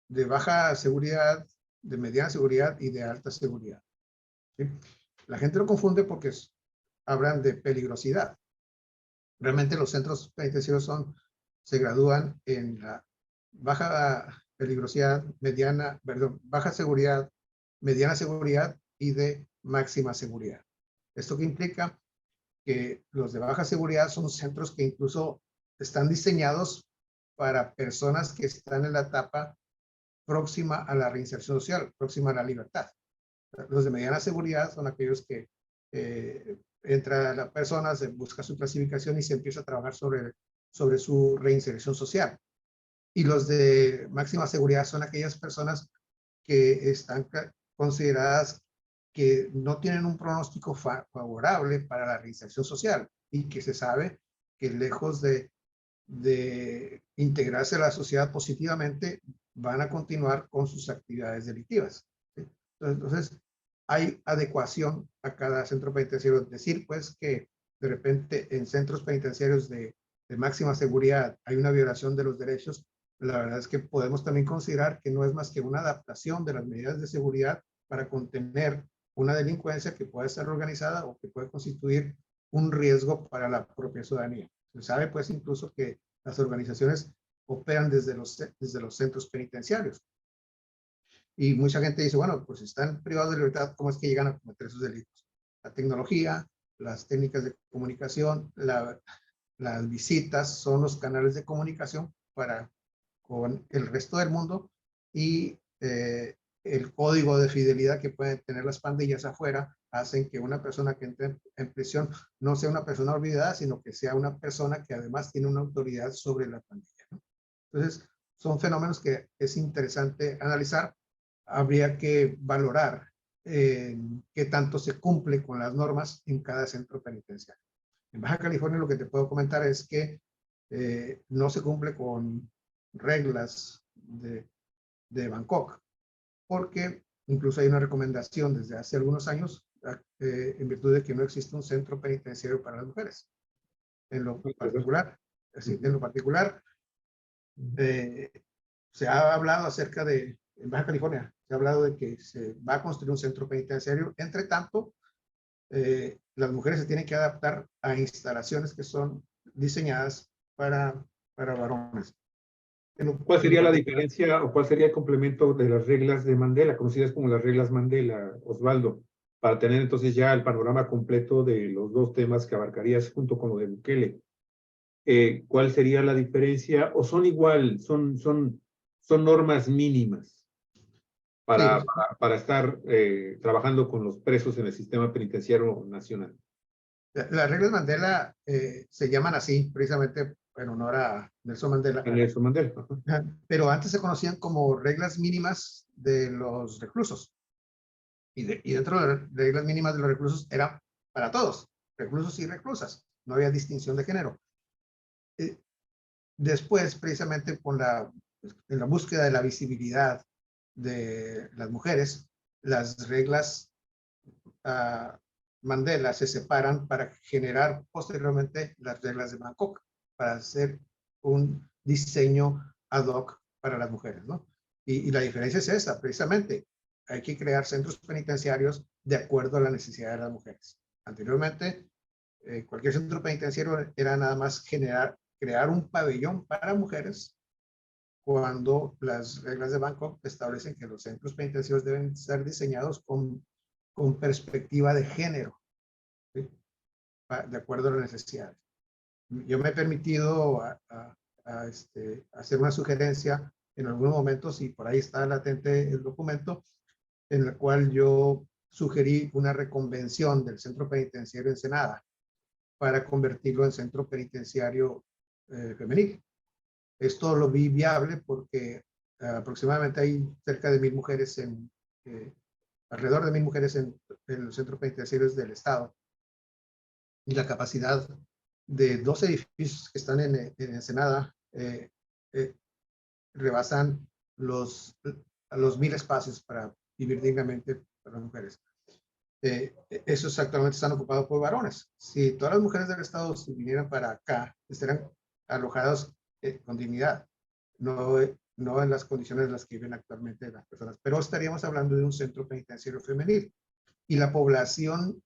de baja seguridad, de mediana seguridad y de alta seguridad. ¿Sí? La gente lo confunde porque hablan de peligrosidad. Realmente los centros penitenciarios se gradúan en la baja peligrosidad, baja seguridad, mediana seguridad y de máxima seguridad. Esto que implica que los de baja seguridad son centros que incluso están diseñados para personas que están en la etapa próxima a la reinserción social, próxima a la libertad. Los de mediana seguridad son aquellos que entra la persona, se busca su clasificación y se empieza a trabajar sobre su reinserción social. Y los de máxima seguridad son aquellas personas que están consideradas que no tienen un pronóstico favorable para la reinserción social y que se sabe que lejos de integrarse a la sociedad positivamente, van a continuar con sus actividades delictivas. ¿Sí? Entonces, hay adecuación a cada centro penitenciario. Decir, pues, que de repente en centros penitenciarios de máxima seguridad hay una violación de los derechos, la verdad es que podemos también considerar que no es más que una adaptación de las medidas de seguridad para contener una delincuencia que puede ser organizada o que puede constituir un riesgo para la propia ciudadanía. Se sabe, pues, incluso que las organizaciones operan desde los centros penitenciarios. Y mucha gente dice, bueno, pues están privados de libertad, ¿cómo es que llegan a cometer esos delitos? La tecnología, las técnicas de comunicación, las visitas son los canales de comunicación con el resto del mundo y el código de fidelidad que pueden tener las pandillas afuera hacen que una persona que entre en prisión no sea una persona olvidada, sino que sea una persona que además tiene una autoridad sobre la pandilla, ¿no? Entonces, son fenómenos que es interesante analizar. Habría que valorar qué tanto se cumple con las normas en cada centro penitenciario. En Baja California lo que te puedo comentar es que no se cumple con reglas de Bangkok, porque incluso hay una recomendación desde hace algunos años en virtud de que no existe un centro penitenciario para las mujeres. En lo particular, se ha hablado acerca de, en Baja California, se ha hablado de que se va a construir un centro penitenciario. Entre tanto, las mujeres se tienen que adaptar a instalaciones que son diseñadas para varones. ¿Cuál sería la diferencia o cuál sería el complemento de las reglas de Mandela, conocidas como las reglas Mandela, Osvaldo, para tener entonces ya el panorama completo de los dos temas que abarcarías junto con lo de Bukele? ¿Cuál sería la diferencia? ¿O son igual, son normas mínimas para estar trabajando con los presos en el sistema penitenciario nacional? Las reglas Mandela se llaman así precisamente en honor a Nelson Mandela. Nelson Mandela. Pero antes se conocían como reglas mínimas de los reclusos. Y dentro de las reglas mínimas de los reclusos eran para todos, reclusos y reclusas. No había distinción de género. Después, precisamente en la búsqueda de la visibilidad de las mujeres, las reglas Mandela se separan para generar posteriormente las reglas de Bangkok, para hacer un diseño ad hoc para las mujeres, ¿no? Y la diferencia es esa, precisamente. Hay que crear centros penitenciarios de acuerdo a la necesidad de las mujeres. Anteriormente, cualquier centro penitenciario era nada más crear un pabellón para mujeres, cuando las reglas de Bangkok establecen que los centros penitenciarios deben ser diseñados con perspectiva de género, ¿sí? De acuerdo a las necesidades. Yo me he permitido hacer una sugerencia en algunos momentos, y por ahí está latente el documento, en el cual yo sugerí una reconvención del Centro Penitenciario Ensenada para convertirlo en centro penitenciario femenil. Esto lo vi viable porque aproximadamente hay cerca de 1,000 mujeres alrededor de 1,000 mujeres en los centros penitenciarios del estado, y la capacidad de 2 edificios que están en Ensenada rebasan los 1,000 espacios para vivir dignamente para las mujeres. Esos actualmente están ocupados por varones. Si todas las mujeres del estado se vinieran para acá, estarían alojadas con dignidad, no en las condiciones en las que viven actualmente las personas. Pero estaríamos hablando de un centro penitenciario femenil. Y la población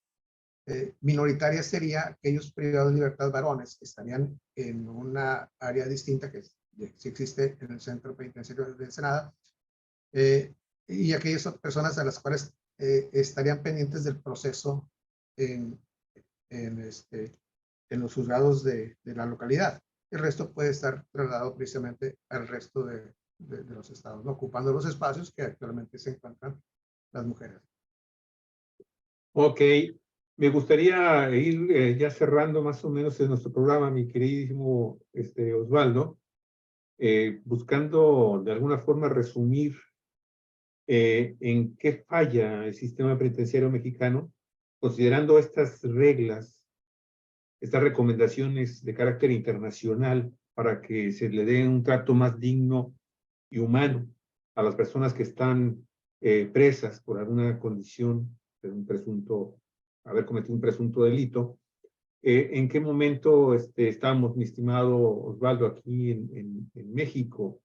minoritaria sería aquellos privados de libertad varones que estarían en una área distinta que sí existe en el centro penitenciario de Ensenada, y aquellas personas a las cuales estarían pendientes del proceso en los juzgados de la localidad. El resto puede estar trasladado precisamente al resto de los estados, ¿no? Ocupando los espacios que actualmente se encuentran las mujeres. Ok, me gustaría ir ya cerrando más o menos en nuestro programa, mi queridísimo Osvaldo, buscando de alguna forma resumir en qué falla el sistema penitenciario mexicano, considerando estas reglas, estas recomendaciones de carácter internacional para que se le dé un trato más digno y humano a las personas que están presas por alguna condición de un presunto, haber cometido un presunto delito. ¿En qué momento estamos, mi estimado Osvaldo, aquí en México?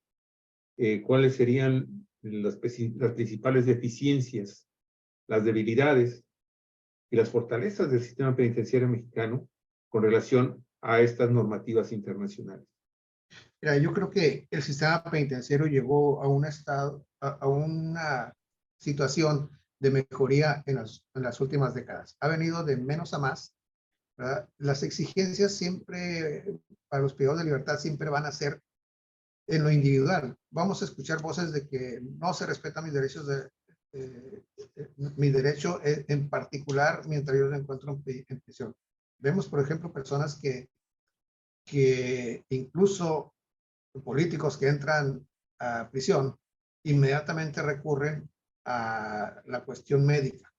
¿Cuáles serían las principales deficiencias, las debilidades y las fortalezas del sistema penitenciario mexicano con relación a estas normativas internacionales? Mira, yo creo que el sistema penitenciario llegó a un estado, a una situación de mejoría en las últimas décadas. Ha venido de menos a más, ¿verdad? Las exigencias siempre, para los privados de libertad, siempre van a ser en lo individual. Vamos a escuchar voces de que no se respetan mis derechos, mi derecho en particular mientras yo me encuentro en prisión. Vemos, por ejemplo, personas que incluso políticos que entran a prisión inmediatamente recurren a la cuestión médica,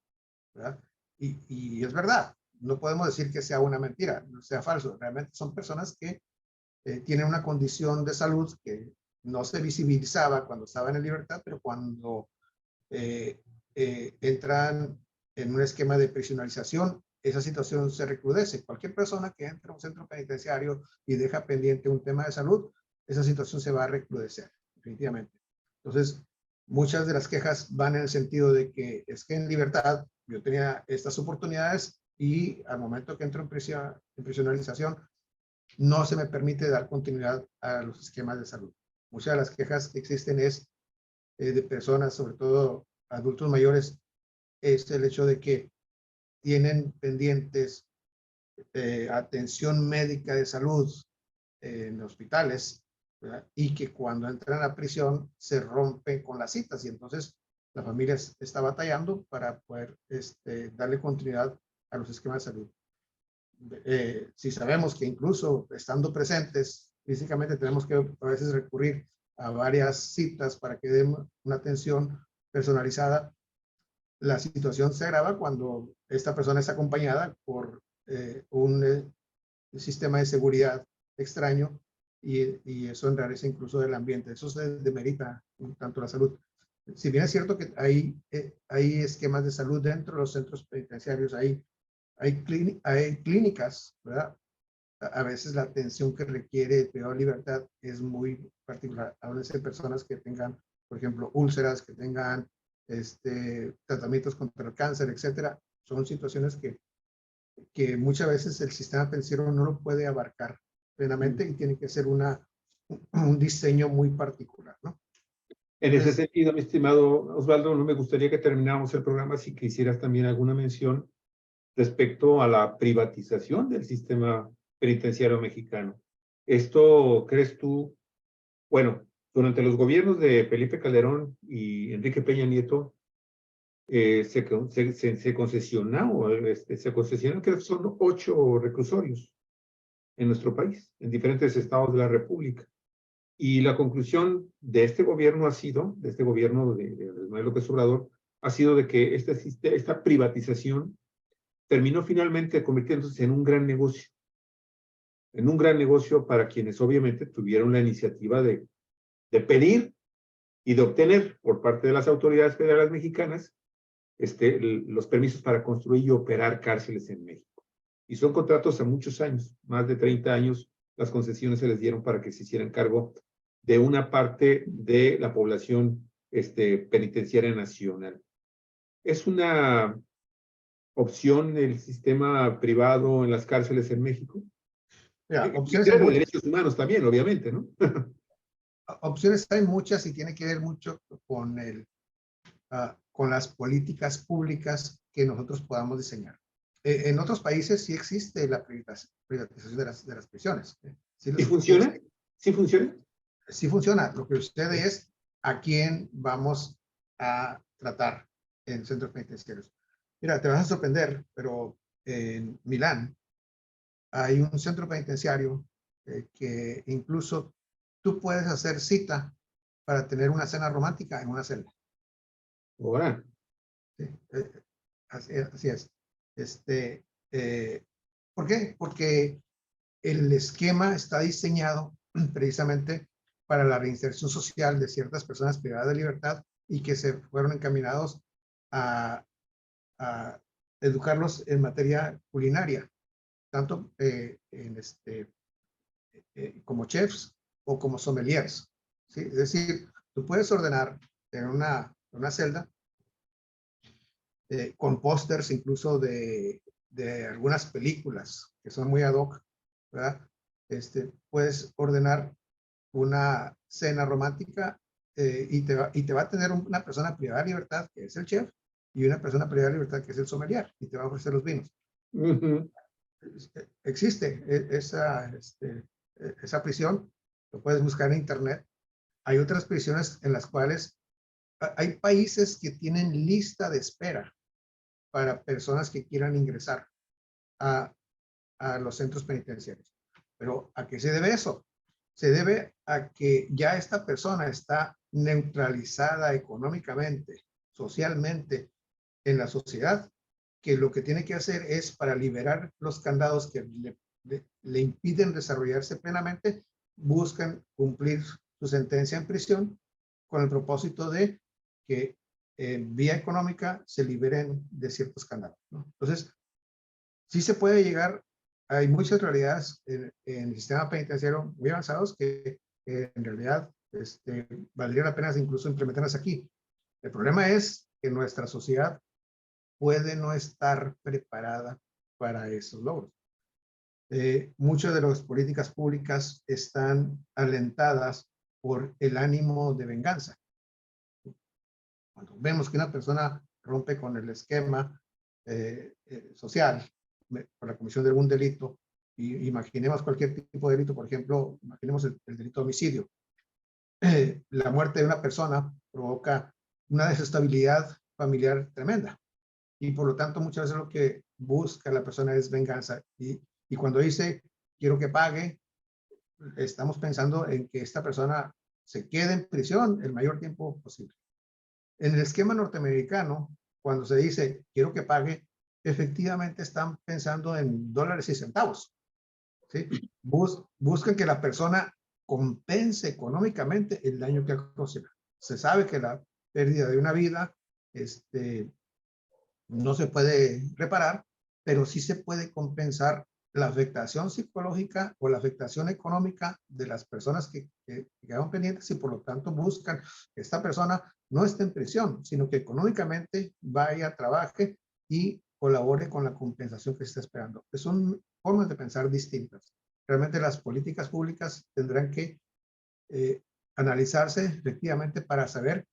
¿verdad? Y es verdad, no podemos decir que sea una mentira, no sea falso. Realmente son personas que tienen una condición de salud que no se visibilizaba cuando estaban en libertad, pero cuando entran en un esquema de prisionalización, esa situación se recrudece. Cualquier persona que entra a un centro penitenciario y deja pendiente un tema de salud, esa situación se va a recrudecer, definitivamente. Entonces, muchas de las quejas van en el sentido de que es que en libertad yo tenía estas oportunidades y al momento que entro en prisionalización, no se me permite dar continuidad a los esquemas de salud. Muchas de las quejas que existen es de personas, sobre todo adultos mayores, es el hecho de que tienen pendientes atención médica de salud en hospitales, ¿verdad? Y que cuando entran a la prisión se rompen con las citas y entonces la familia está batallando para poder darle continuidad a los esquemas de salud. Si sabemos que incluso estando presentes físicamente tenemos que a veces recurrir a varias citas para que den una atención personalizada, la situación se agrava cuando esta persona es acompañada por un sistema de seguridad extraño y eso enrarece incluso el ambiente. Eso se demerita tanto la salud. Si bien es cierto que hay esquemas de salud dentro de los centros penitenciarios, hay clínicas, ¿verdad? A veces la atención que requiere el privado de libertad es muy particular. Háblense de personas que tengan, por ejemplo, úlceras, que tengan tratamientos contra el cáncer, etcétera. Son situaciones que muchas veces el sistema penitenciario no lo puede abarcar plenamente y tiene que ser un diseño muy particular, ¿no? En ese Entonces, sentido, mi estimado Osvaldo, no me gustaría que termináramos el programa si quisieras también alguna mención respecto a la privatización del sistema penitenciario mexicano. ¿Esto crees tú? Bueno, durante los gobiernos de Felipe Calderón y Enrique Peña Nieto, se concesionó, se concesionan, creo que son 8 reclusorios en nuestro país, en diferentes estados de la República. Y la conclusión de este gobierno ha sido, de este gobierno de Manuel López Obrador, ha sido de que esta privatización terminó finalmente convirtiéndose en un gran negocio para quienes obviamente tuvieron la iniciativa de pedir y de obtener por parte de las autoridades federales mexicanas los permisos para construir y operar cárceles en México. Y son contratos a muchos años, más de 30 años, las concesiones se les dieron para que se hicieran cargo de una parte de la población penitenciaria nacional. ¿Es una opción el sistema privado en las cárceles en México? Mira, opciones hay De muchas. derechos humanos también, obviamente, ¿no? Opciones hay muchas y tiene que ver mucho con las políticas públicas que nosotros podamos diseñar. En otros países sí existe la privatización de las prisiones. Sí, ¿Y funciona? ¿Sí funciona? Sí funciona. Lo que sucede es a quién vamos a tratar en centros penitenciarios. Mira, te vas a sorprender, pero en Milán hay un centro penitenciario que incluso tú puedes hacer cita para tener una cena romántica en una celda. Ahora. Sí, así es. ¿Por qué? Porque el esquema está diseñado precisamente para la reinserción social de ciertas personas privadas de libertad y que se fueron encaminados a, a educarlos en materia culinaria, tanto como chefs o como sommeliers. ¿Sí? Es decir, tú puedes ordenar en una celda con pósters incluso de algunas películas que son muy ad hoc, ¿verdad? Puedes ordenar una cena romántica y te va a tener una persona privada de libertad, que es el chef, y una persona privada de libertad, que es el sommelier, y te va a ofrecer los vinos. Existe esa prisión, lo puedes buscar en internet. Hay otras prisiones en las cuales hay países que tienen lista de espera para personas que quieran ingresar a, a los centros penitenciarios. Pero ¿a qué se debe eso? Se debe a que ya esta persona está neutralizada económicamente, socialmente en la sociedad, que lo que tiene que hacer es para liberar los candados que le impiden desarrollarse plenamente, buscan cumplir su sentencia en prisión con el propósito de que en vía económica se liberen de ciertos candados, ¿no? Entonces, sí se puede llegar, hay muchas realidades en el sistema penitenciario muy avanzados que en realidad valdría la pena incluso implementarlas aquí. El problema es que nuestra sociedad puede no estar preparada para esos logros. Muchas de las políticas públicas están alentadas por el ánimo de venganza. Cuando vemos que una persona rompe con el esquema social por la comisión de algún delito, y imaginemos cualquier tipo de delito, por ejemplo, imaginemos el delito de homicidio. La muerte de una persona provoca una desestabilidad familiar tremenda. Y por lo tanto, muchas veces lo que busca la persona es venganza. Y cuando dice, quiero que pague, estamos pensando en que esta persona se quede en prisión el mayor tiempo posible. En el esquema norteamericano, cuando se dice, quiero que pague, efectivamente están pensando en dólares y centavos. ¿Sí? Buscan que la persona compense económicamente el daño que ha ocasionado. Se sabe que la pérdida de una vida no se puede reparar, pero sí se puede compensar la afectación psicológica o la afectación económica de las personas que quedaron pendientes y por lo tanto buscan que esta persona no esté en prisión, sino que económicamente vaya, trabaje y colabore con la compensación que se está esperando. Son formas de pensar distintas. Realmente las políticas públicas tendrán que analizarse efectivamente para saber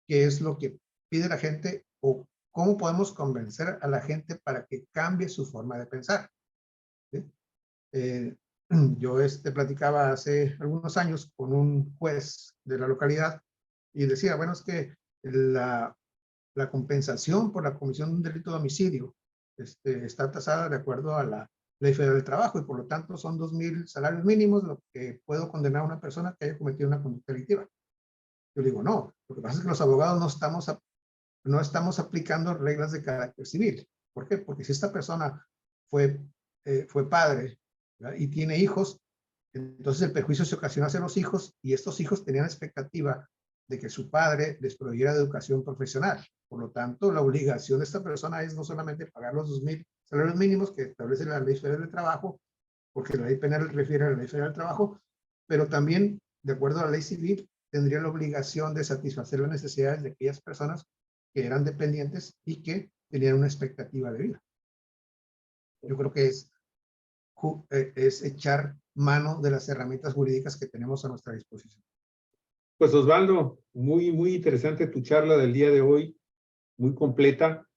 qué es lo que pide la gente o cómo podemos convencer a la gente para que cambie su forma de pensar. ¿Sí? Yo platicaba hace algunos años con un juez de la localidad y decía, bueno, es que la compensación por la comisión de un delito de homicidio está tasada de acuerdo a la Ley Federal del Trabajo y por lo tanto son 2,000 salarios mínimos lo que puedo condenar a una persona que haya cometido una conducta delictiva. Yo le digo, no, lo que pasa es que los abogados no estamos aplicando reglas de carácter civil. ¿Por qué? Porque si esta persona fue padre, ¿verdad?, y tiene hijos, entonces el perjuicio se ocasionó hacia los hijos y estos hijos tenían expectativa de que su padre les proveyera de educación profesional. Por lo tanto, la obligación de esta persona es no solamente pagar los 2,000 salarios mínimos que establece la Ley Federal del Trabajo, porque la Ley Penal refiere a la Ley Federal del Trabajo, pero también, de acuerdo a la Ley Civil, tendría la obligación de satisfacer las necesidades de aquellas personas que eran dependientes y que tenían una expectativa de vida. Yo creo que es echar mano de las herramientas jurídicas que tenemos a nuestra disposición. Pues Osvaldo, muy interesante tu charla del día de hoy, muy completa.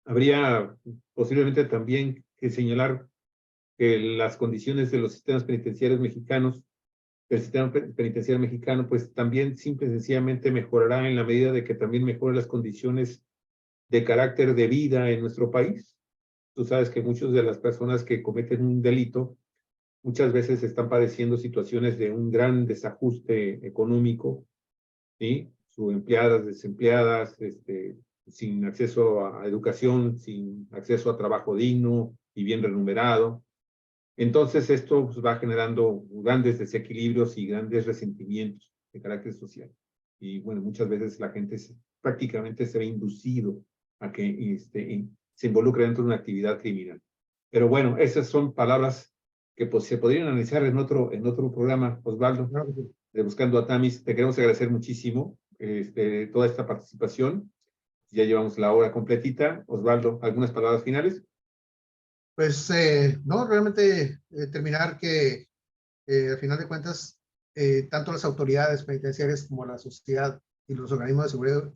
Habría posiblemente también que señalar que las condiciones de los sistemas penitenciarios mexicanos, el sistema penitenciario mexicano, pues también simple y sencillamente mejorará en la medida de que también mejoren las condiciones de carácter de vida en nuestro país. Tú sabes que muchas de las personas que cometen un delito muchas veces están padeciendo situaciones de un gran desajuste económico, ¿sí? Subempleadas, desempleadas, sin acceso a educación, sin acceso a trabajo digno y bien remunerado. Entonces esto pues, va generando grandes desequilibrios y grandes resentimientos de carácter social. Y bueno, muchas veces la gente prácticamente se ve inducido a que se involucre dentro de una actividad criminal. Pero bueno, esas son palabras que pues, se podrían analizar en otro programa, Osvaldo, de Buscando a Tamis. Te queremos agradecer muchísimo toda esta participación. Ya llevamos la hora completita. Osvaldo, ¿algunas palabras finales? Pues no, realmente terminar que al final de cuentas, tanto las autoridades penitenciarias como la sociedad y los organismos de seguridad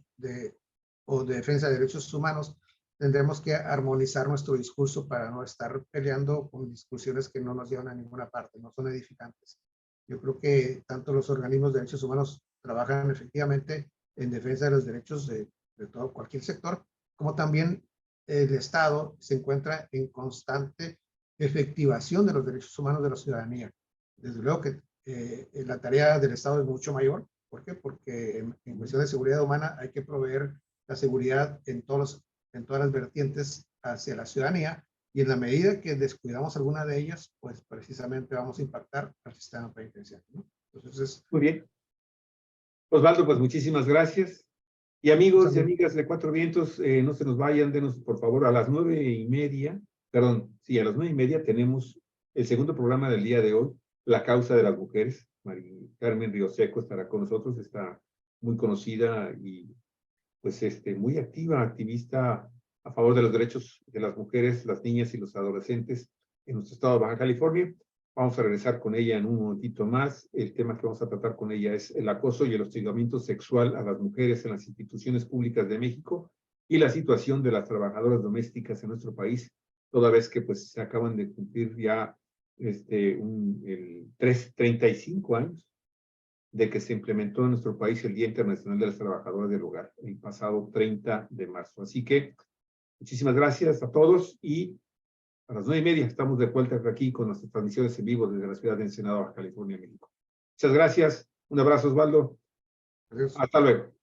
o de defensa de derechos humanos tendremos que armonizar nuestro discurso para no estar peleando con discusiones que no nos llevan a ninguna parte, no son edificantes. Yo creo que tanto los organismos de derechos humanos trabajan efectivamente en defensa de los derechos de todo, cualquier sector, como también el Estado se encuentra en constante efectivación de los derechos humanos de la ciudadanía. Desde luego que la tarea del Estado es mucho mayor. ¿Por qué? Porque en cuestión de seguridad humana hay que proveer la seguridad en todas las vertientes hacia la ciudadanía y en la medida que descuidamos alguna de ellas, pues precisamente vamos a impactar al sistema penitenciario, ¿no? Entonces, muy bien. Osvaldo, pues muchísimas gracias. Y amigos y amigas de Cuatro Vientos, no se nos vayan, denos por favor a las 9:30, perdón, sí, a las 9:30 tenemos el segundo programa del día de hoy, La Causa de las Mujeres. María Carmen Rioseco estará con nosotros, está muy conocida y pues muy activista a favor de los derechos de las mujeres, las niñas y los adolescentes en nuestro estado de Baja California. Vamos a regresar con ella en un momentito más. El tema que vamos a tratar con ella es el acoso y el hostigamiento sexual a las mujeres en las instituciones públicas de México y la situación de las trabajadoras domésticas en nuestro país, toda vez que pues se acaban de cumplir ya 35 años de que se implementó en nuestro país el Día Internacional de las Trabajadoras del Hogar, el pasado 30 de marzo. Así que muchísimas gracias a todos y a las 9:30 estamos de vuelta aquí con nuestras transmisiones en vivo desde la ciudad de Ensenada, Baja California, México. Muchas gracias. Un abrazo, Osvaldo. adiós. Hasta luego.